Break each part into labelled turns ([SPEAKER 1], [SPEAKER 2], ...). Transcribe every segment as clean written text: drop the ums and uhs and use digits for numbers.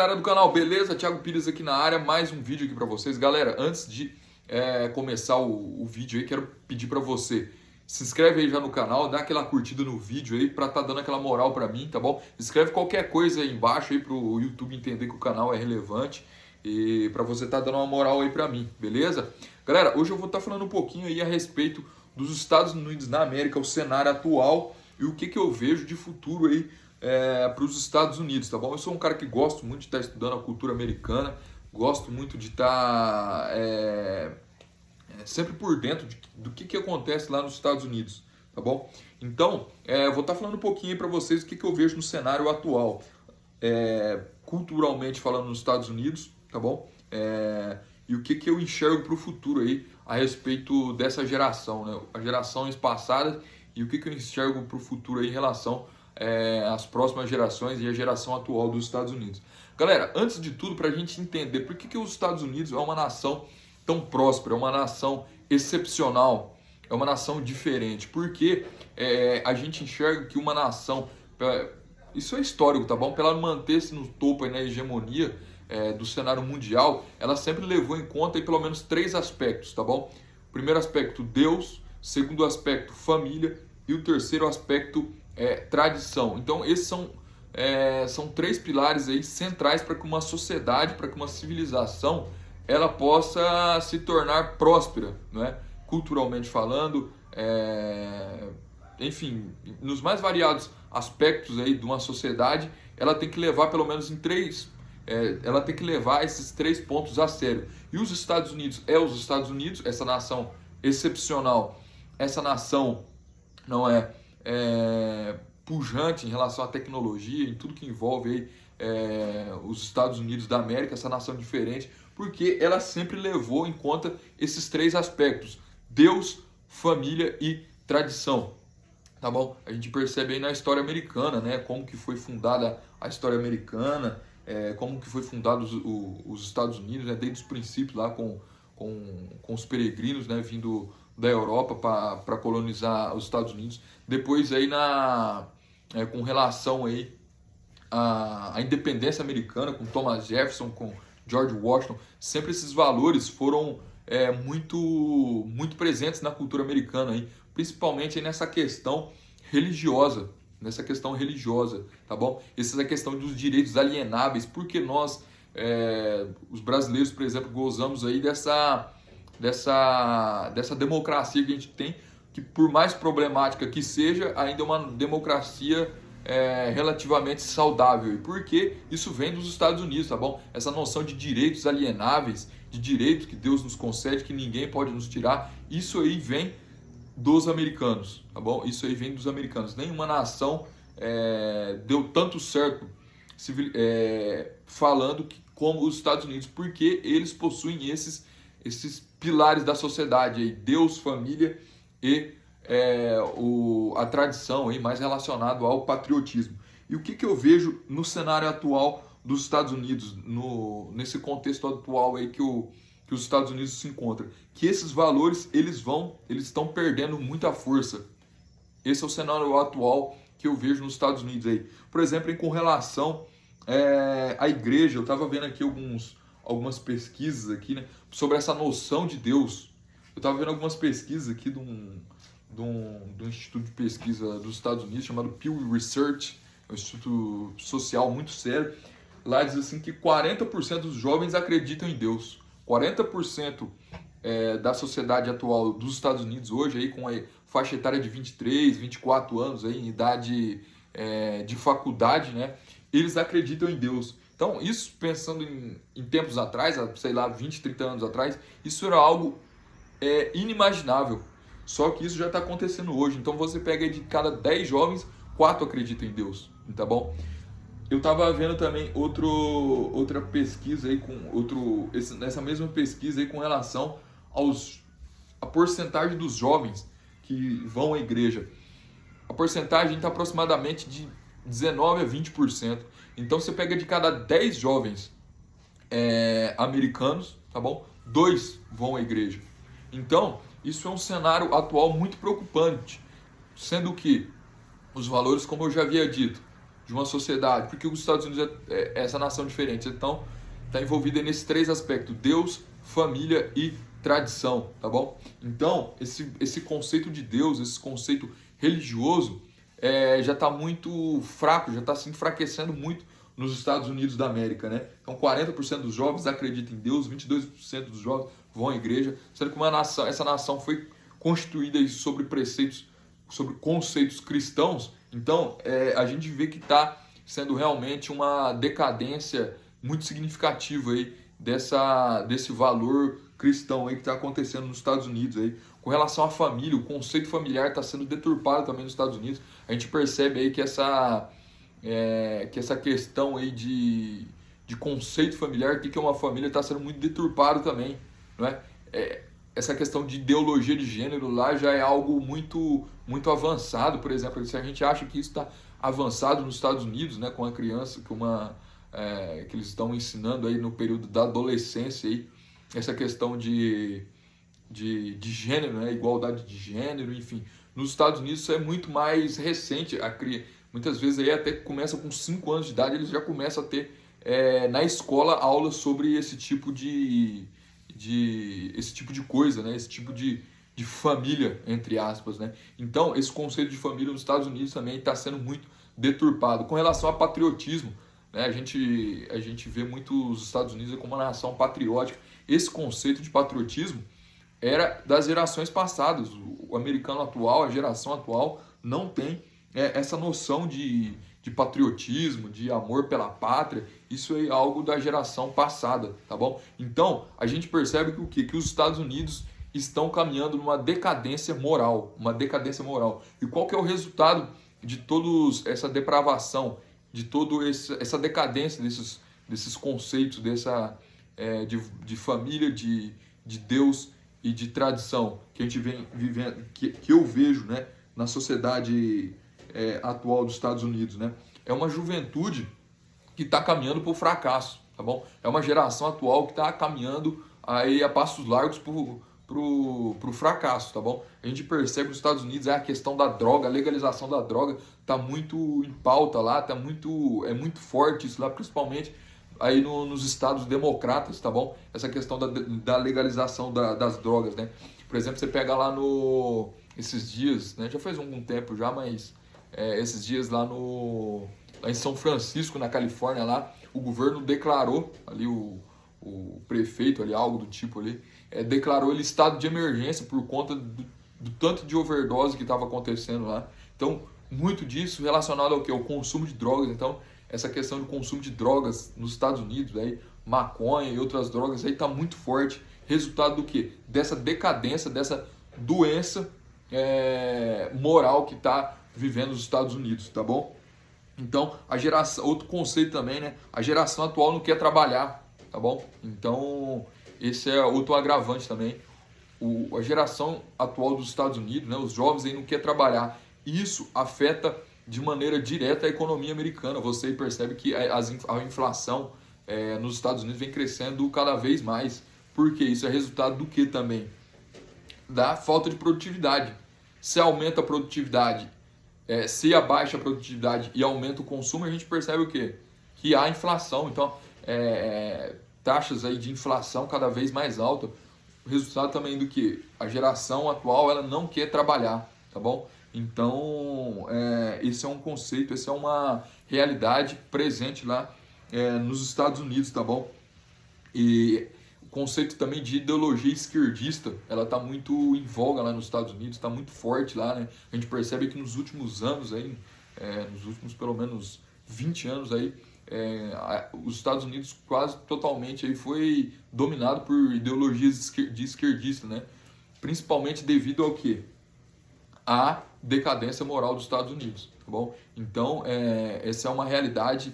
[SPEAKER 1] galera do canal, beleza? Thiago Pires aqui na área, mais um vídeo aqui pra vocês. Galera, antes de começar o vídeo aí, quero pedir pra você, se inscreve aí já no canal, dá aquela curtida no vídeo aí pra tá dando aquela moral pra mim, tá bom? Escreve qualquer coisa aí embaixo aí pro YouTube entender que o canal é relevante e pra você tá dando uma moral aí pra mim, beleza? Galera, hoje eu vou estar falando um pouquinho aí a respeito dos Estados Unidos na América, o cenário atual e o que eu vejo de futuro aí para os Estados Unidos, tá bom? Eu sou um cara que gosto muito de estar estudando a cultura americana, gosto muito de estar sempre por dentro do que acontece lá nos Estados Unidos, tá bom? Então, vou estar falando um pouquinho para vocês o que eu vejo no cenário atual, culturalmente falando nos Estados Unidos, tá bom? E o que eu enxergo para o futuro aí a respeito dessa geração, né? As gerações passadas e o que eu enxergo para o futuro aí em relação às próximas gerações e a geração atual dos Estados Unidos. Galera, antes de tudo, para a gente entender por que os Estados Unidos é uma nação tão próspera, é uma nação excepcional, é uma nação diferente, porque a gente enxerga que uma nação, isso é histórico, tá bom? Para ela manter-se no topo aí, na hegemonia do cenário mundial, ela sempre levou em conta aí, pelo menos 3 aspectos, tá bom? Primeiro aspecto, Deus. Segundo aspecto, família. E o terceiro aspecto, tradição. Então, esses são 3 pilares aí centrais para que uma sociedade, para que uma civilização, ela possa se tornar próspera, né? Culturalmente falando, enfim, nos mais variados aspectos aí de uma sociedade, ela tem que levar pelo menos em 3. Ela tem que levar esses 3 pontos a sério. E os Estados Unidos os Estados Unidos, essa nação excepcional, essa nação não pujante em relação à tecnologia, em tudo que envolve aí, os Estados Unidos da América, essa nação diferente, porque ela sempre levou em conta esses 3 aspectos: Deus, família e tradição. Tá bom? A gente percebe aí na história americana, né, como que foi fundada a história americana, como que foi fundado os Estados Unidos, né, desde os princípios lá com os peregrinos, né, vindo da Europa para colonizar os Estados Unidos. Depois aí com relação aí à independência americana, com Thomas Jefferson, com George Washington, sempre esses valores foram muito presentes na cultura americana, aí, principalmente aí nessa questão religiosa, tá bom? Essa é a questão dos direitos alienáveis, porque nós, os brasileiros, por exemplo, gozamos aí dessa democracia que a gente tem, que por mais problemática que seja, ainda é uma democracia relativamente saudável. E por que isso vem dos Estados Unidos, tá bom? Essa noção de direitos alienáveis, de direitos que Deus nos concede, que ninguém pode nos tirar, isso aí vem dos americanos, tá bom? Isso aí vem dos americanos. Nenhuma nação deu tanto certo falando como os Estados Unidos, porque eles possuem esses pilares da sociedade aí: Deus, família e a tradição aí, mais relacionado ao patriotismo. E o que eu vejo no cenário atual dos Estados Unidos, nesse contexto atual aí que os Estados Unidos se encontram? Que esses valores eles estão perdendo muita força. Esse é o cenário atual que eu vejo nos Estados Unidos aí. Por exemplo, com relação à igreja, eu estava vendo aqui algumas pesquisas aqui, né, sobre essa noção de Deus. Eu estava vendo algumas pesquisas aqui de um instituto de pesquisa dos Estados Unidos chamado Pew Research, é um instituto social muito sério. Lá diz assim que 40% dos jovens acreditam em Deus. 40% da sociedade atual dos Estados Unidos hoje, aí, com a faixa etária de 23, 24 anos, aí, em idade de faculdade, né, eles acreditam em Deus. Então, isso pensando em tempos atrás, sei lá, 20, 30 anos atrás, isso era algo inimaginável. Só que isso já está acontecendo hoje. Então, você pega aí de cada 10 jovens, 4 acreditam em Deus, tá bom? Eu estava vendo também outra pesquisa aí nessa mesma pesquisa aí com relação a porcentagem dos jovens que vão à igreja. A porcentagem está aproximadamente de 19 a 20%. Então você pega de cada 10 jovens americanos, tá bom? 2 vão à igreja. Então, isso é um cenário atual muito preocupante, sendo que os valores, como eu já havia dito, de uma sociedade? Por que os Estados Unidos é essa nação diferente? Então, está envolvida nesses três aspectos: Deus, família e tradição, tá bom? Então, esse conceito de Deus, esse conceito religioso, já está muito fraco, já está se enfraquecendo muito nos Estados Unidos da América, né? Então, 40% dos jovens acreditam em Deus, 22% dos jovens vão à igreja, sendo que essa nação foi constituída sobre preceitos, sobre conceitos cristãos. Então, a gente vê que está sendo realmente uma decadência muito significativa aí desse valor cristão aí que está acontecendo nos Estados Unidos aí. Com relação à família, o conceito familiar está sendo deturpado também nos Estados Unidos. A gente percebe aí que essa questão aí de conceito familiar, o que é uma família, está sendo muito deturpado também, não é? Essa questão de ideologia de gênero lá já é algo muito, muito avançado. Por exemplo, se a gente acha que isso está avançado nos Estados Unidos, né, com a criança, que eles estão ensinando aí no período da adolescência, aí, essa questão de gênero, né, igualdade de gênero, enfim. Nos Estados Unidos isso é muito mais recente. Muitas vezes aí até começa com 5 anos de idade, eles já começam a ter na escola aulas sobre esse tipo de coisa, né? Esse tipo de família, entre aspas, né? Então, esse conceito de família nos Estados Unidos também está sendo muito deturpado. Com relação a patriotismo, né? A gente vê muito os Estados Unidos como uma nação patriótica. Esse conceito de patriotismo era das gerações passadas. O americano atual, a geração atual, não tem essa noção de patriotismo, de amor pela pátria. Isso é algo da geração passada, tá bom? Então, a gente percebe que o quê? Que os Estados Unidos estão caminhando numa decadência moral, E qual que é o resultado de toda essa depravação, de toda essa decadência desses conceitos, de família, de Deus e de tradição que a gente vem vivendo, que eu vejo, né, na sociedade atual dos Estados Unidos, né? É uma juventude que está caminhando para o fracasso, tá bom? É uma geração atual que está caminhando aí a passos largos pro fracasso, tá bom? A gente percebe que nos Estados Unidos a questão da droga, a legalização da droga está muito em pauta lá, é muito forte isso lá, principalmente aí nos estados democratas, tá bom? Essa questão da legalização das drogas, né? Por exemplo, você pega lá esses dias, né? Já faz algum tempo já, mas esses dias lá em São Francisco, na Califórnia, lá, o governo declarou, ali o prefeito, ali, algo do tipo ali, declarou ele estado de emergência por conta do tanto de overdose que estava acontecendo lá. Então, muito disso relacionado ao quê? Ao consumo de drogas. Então, essa questão do consumo de drogas nos Estados Unidos, aí, maconha e outras drogas, aí está muito forte. Resultado do quê? Dessa decadência, dessa doença moral que está vivendo os Estados Unidos, tá bom? Então, outro conceito também, né? A geração atual não quer trabalhar, tá bom? Então, esse é outro agravante também. A geração atual dos Estados Unidos, né? Os jovens aí não quer trabalhar. Isso afeta de maneira direta a economia americana. Você percebe que a inflação nos Estados Unidos vem crescendo cada vez mais. Por quê? Isso é resultado do que também? Da falta de produtividade. Se aumenta a produtividade, se abaixa a produtividade e aumenta o consumo, a gente percebe o quê? Que há inflação. Então, taxas aí de inflação cada vez mais altas. O resultado também do que? A geração atual ela não quer trabalhar, tá bom? Então, esse é um conceito, essa é uma realidade presente lá nos Estados Unidos, tá bom? E o conceito também de ideologia esquerdista, ela está muito em voga lá nos Estados Unidos, está muito forte lá, né? A gente percebe que nos últimos anos, aí, nos últimos pelo menos 20 anos, aí, os Estados Unidos quase totalmente aí foi dominado por ideologias de esquerdista, né? Principalmente devido ao quê? A decadência moral dos Estados Unidos, tá bom? Então, essa é uma realidade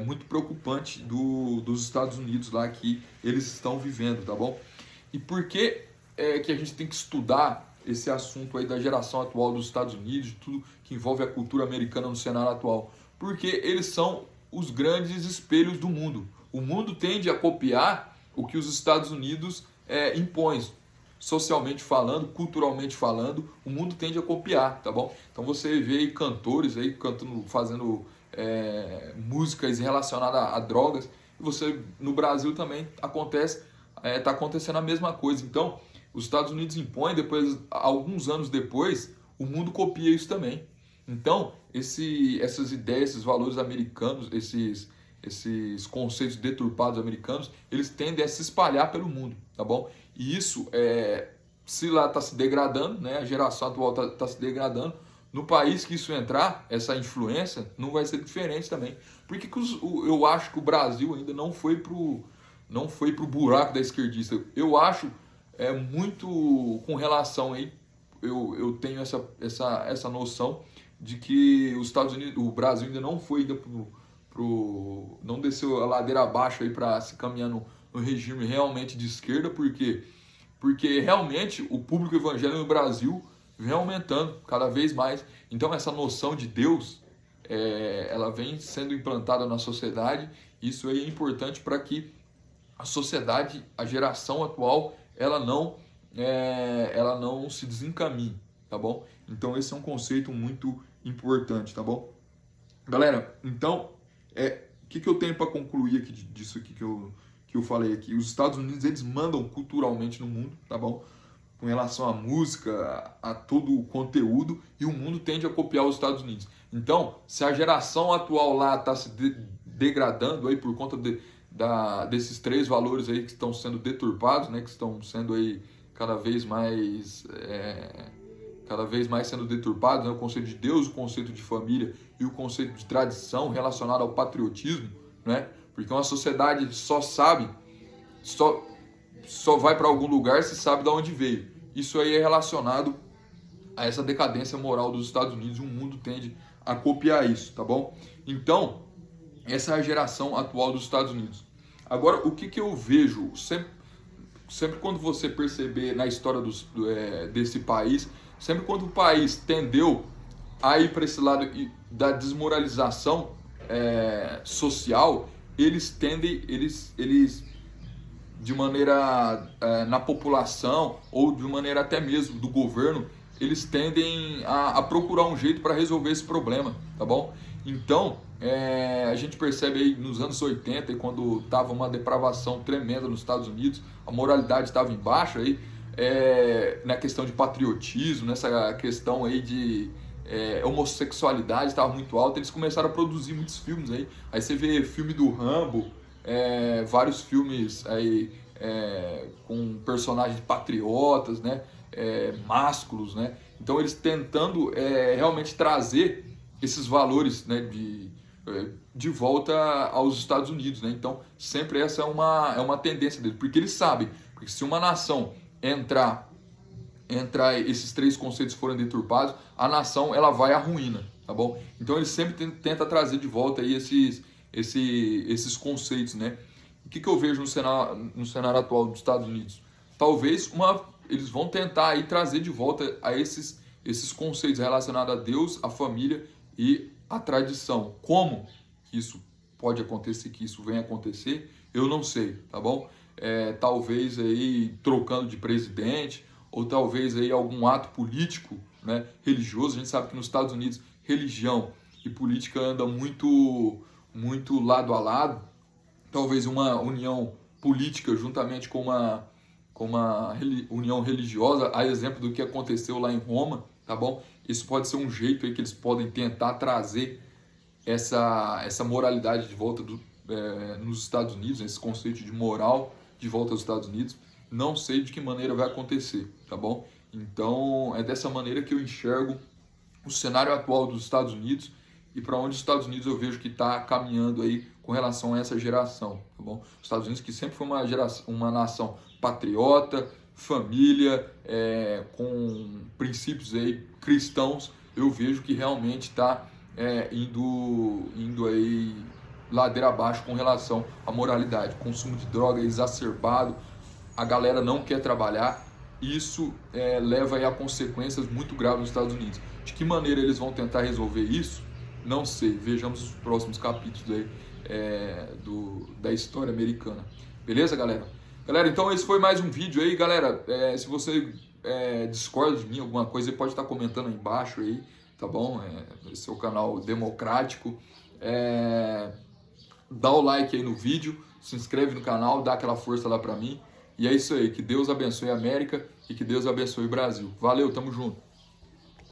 [SPEAKER 1] muito preocupante dos Estados Unidos lá que eles estão vivendo, tá bom? E por que que a gente tem que estudar esse assunto aí da geração atual dos Estados Unidos, de tudo que envolve a cultura americana no cenário atual? Porque eles são os grandes espelhos do mundo. O mundo tende a copiar o que os Estados Unidos impõem. Socialmente falando, culturalmente falando, o mundo tende a copiar, tá bom? Então você vê aí cantores aí cantando, fazendo músicas relacionadas a drogas. E você, no Brasil também está acontecendo a mesma coisa. Então, os Estados Unidos impõem, depois, alguns anos depois, o mundo copia isso também. Então, essas ideias, esses valores americanos, esses conceitos deturpados americanos, eles tendem a se espalhar pelo mundo, tá bom? E isso, se lá está se degradando, né, a geração atual está se degradando, no país que isso entrar, essa influência, não vai ser diferente também. Por que eu acho que o Brasil ainda não foi pro buraco da esquerdista? Eu acho muito com relação aí, eu tenho essa noção de que os Estados Unidos, o Brasil ainda não foi ainda não desceu a ladeira abaixo aí para se caminhar no regime realmente de esquerda, porque realmente o público evangélico no Brasil vem aumentando cada vez mais. Então essa noção de Deus, ela vem sendo implantada na sociedade. Isso aí é importante para que a sociedade, a geração atual, ela não se desencaminhe, tá bom? Então esse é um conceito muito importante, tá bom? Galera, então, o que eu tenho para concluir aqui disso aqui que eu falei aqui? Os Estados Unidos, eles mandam culturalmente no mundo, tá bom? Com relação à música, a todo o conteúdo, e o mundo tende a copiar os Estados Unidos. Então, se a geração atual lá está se degradando aí por conta desses três valores aí que estão sendo deturpados, né, que estão sendo aí cada vez mais sendo deturpados, né, o conceito de Deus, o conceito de família e o conceito de tradição relacionado ao patriotismo, né? Porque uma sociedade só vai para algum lugar se sabe de onde veio. Isso aí é relacionado a essa decadência moral dos Estados Unidos, e o mundo tende a copiar isso, tá bom? Então, essa é a geração atual dos Estados Unidos. Agora, o que eu vejo, sempre quando você perceber na história desse país, sempre quando o país tendeu a ir para esse lado da desmoralização social, eles de maneira na população ou de maneira até mesmo do governo, eles tendem a procurar um jeito para resolver esse problema, tá bom? Então, a gente percebe aí nos anos 80, quando estava uma depravação tremenda nos Estados Unidos, a moralidade estava em baixa aí, na questão de patriotismo, nessa questão aí de homossexualidade estava muito alta, eles começaram a produzir muitos filmes aí você vê filme do Rambo, vários filmes aí com personagens patriotas, né, másculos, né, então eles tentando realmente trazer esses valores, né, de volta aos Estados Unidos, né, então sempre essa é uma tendência deles, porque eles sabem, porque se uma nação entrar esses três conceitos forem deturpados, a nação ela vai à ruína, tá bom? Então eles sempre tentam trazer de volta aí esses conceitos, né? O que eu vejo no cenário atual dos Estados Unidos? Talvez eles vão tentar aí trazer de volta a esses conceitos relacionados a Deus, a família e a tradição. Como que isso pode acontecer, que isso venha acontecer, eu não sei, tá bom? Talvez aí trocando de presidente, ou talvez aí algum ato político, né, religioso. A gente sabe que nos Estados Unidos religião e política andam muito lado a lado. Talvez uma união política juntamente com uma união religiosa, a exemplo do que aconteceu lá em Roma, tá bom? Isso pode ser um jeito aí que eles podem tentar trazer essa moralidade de volta nos Estados Unidos, esse conceito de moral de volta aos Estados Unidos. Não sei de que maneira vai acontecer, tá bom? Então, é dessa maneira que eu enxergo o cenário atual dos Estados Unidos e para onde os Estados Unidos eu vejo que está caminhando aí com relação a essa geração, tá bom? Os Estados Unidos, que sempre foi uma nação patriota, família, com princípios aí cristãos, eu vejo que realmente está indo aí ladeira abaixo com relação à moralidade, consumo de droga exacerbado, a galera não quer trabalhar, isso leva aí a consequências muito graves nos Estados Unidos. De que maneira eles vão tentar resolver isso? Não sei, vejamos os próximos capítulos aí, da história americana. Beleza, galera? Galera, então esse foi mais um vídeo aí, galera. Se você discorda de mim, alguma coisa, você pode estar comentando aí embaixo aí, tá bom? Esse é o canal democrático. Dá o like aí no vídeo, se inscreve no canal, dá aquela força lá pra mim. E é isso aí, que Deus abençoe a América e que Deus abençoe o Brasil. Valeu, tamo junto.